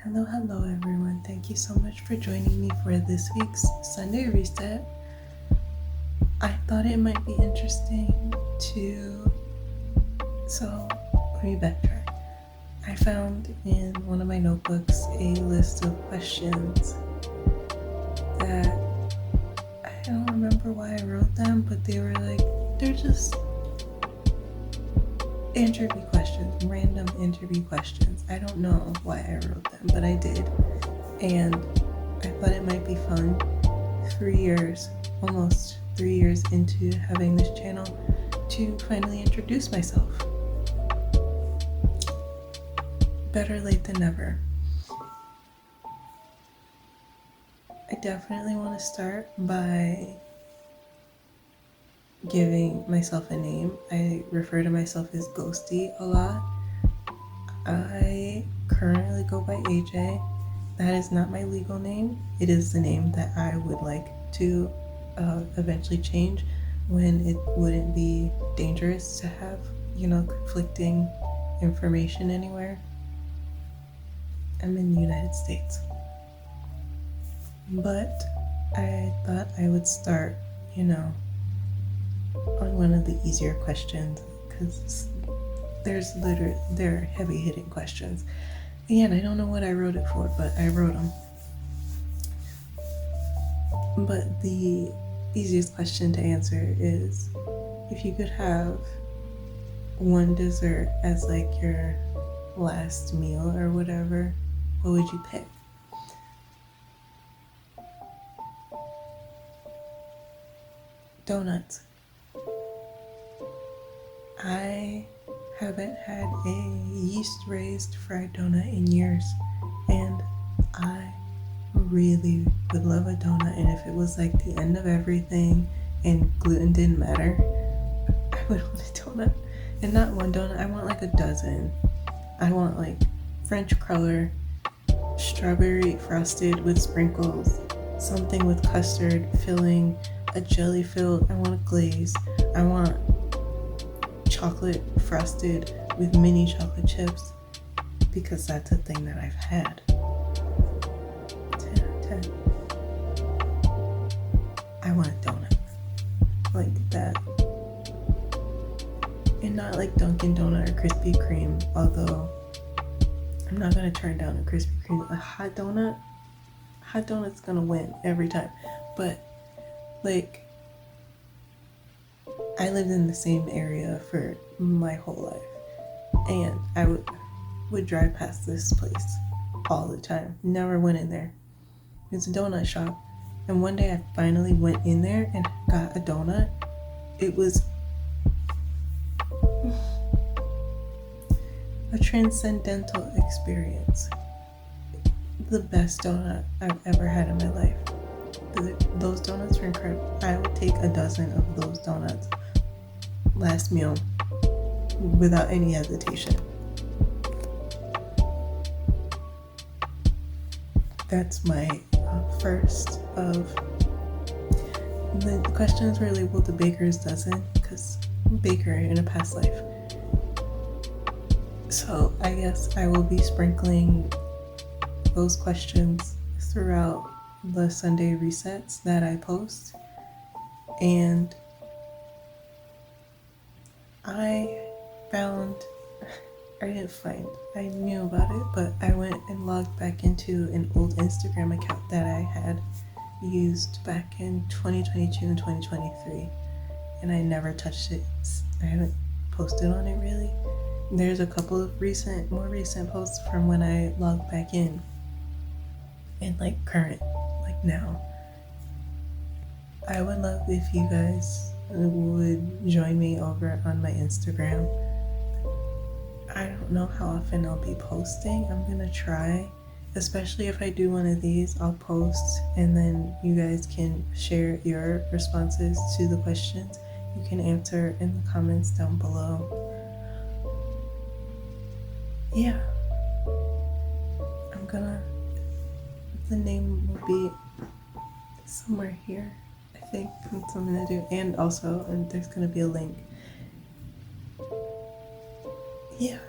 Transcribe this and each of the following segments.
Hello everyone. Thank you so much for joining me for this week's Sunday reset. I thought it might be interesting let me backtrack. I found in one of my notebooks a list of questions that I don't remember why I wrote them, but they're just interview questions, random interview questions. I don't know why I wrote them, but I did. And I thought it might be fun almost 3 years into having this channel, to finally introduce myself. Better late than never. I definitely want to start by giving myself a name. I refer to myself as Ghosty a lot. I currently go by AJ. That is not my legal name. It is the name that I would like to eventually change when it wouldn't be dangerous to have, conflicting information anywhere. I'm in the United States. But I thought I would start, on one of the easier questions, because they're heavy hitting questions. Again, I don't know what I wrote it for, but I wrote them. But the easiest question to answer is, if you could have one dessert as like your last meal or whatever, what would you pick? Donuts. I haven't had a yeast-raised fried donut in years, and I really would love a donut. And if it was like the end of everything and gluten didn't matter, I would want a donut. And not one donut, I want like a dozen. I want like French cruller, strawberry frosted with sprinkles, something with custard filling, a jelly filled, I want a glaze, I want chocolate frosted with mini chocolate chips, because that's a thing that I've had. 10 out of 10. I want a donut like that, and not like Dunkin' Donut or Krispy Kreme, although I'm not gonna turn down a Krispy Kreme. A hot donut's gonna win every time. But like, I lived in the same area for my whole life, and I would drive past this place all the time. Never went in there. It's a donut shop, and one day I finally went in there and got a donut. It was a transcendental experience. The best donut I've ever had in my life. Those donuts were incredible. I would take a dozen of those donuts last meal without any hesitation. That's my first of the questions were labeled the baker's dozen, because baker in a past life. So I guess I will be sprinkling those questions throughout the Sunday resets that I post. And I knew about it, but I went and logged back into an old Instagram account that I had used back in 2022 and 2023, and I never touched it. I haven't posted on it really. There's a couple of more recent posts from when I logged back in, and like current, like now. I would love if you guys would join me over on my Instagram. I don't know how often I'll be posting. I'm gonna try, especially if I do one of these, I'll post and then you guys can share your responses to the questions. You can answer in the comments down below. Yeah, the name will be somewhere here. I think that's what I'm gonna do, and there's gonna be a link. Yeah,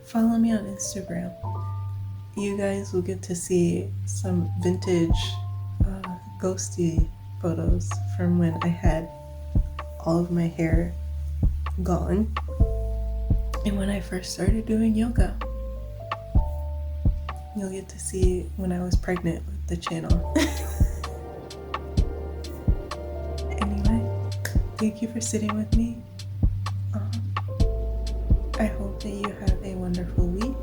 follow me on Instagram. you guys will get to see some vintage ghosty photos from when I had all of my hair gone and when I first started doing yoga. You'll get to see when I was pregnant with the channel. Anyway, thank you for sitting with me. I hope that you have a wonderful week.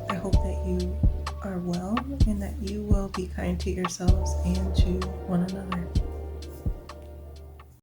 I hope that you are well and that you will be kind to yourselves and to one another.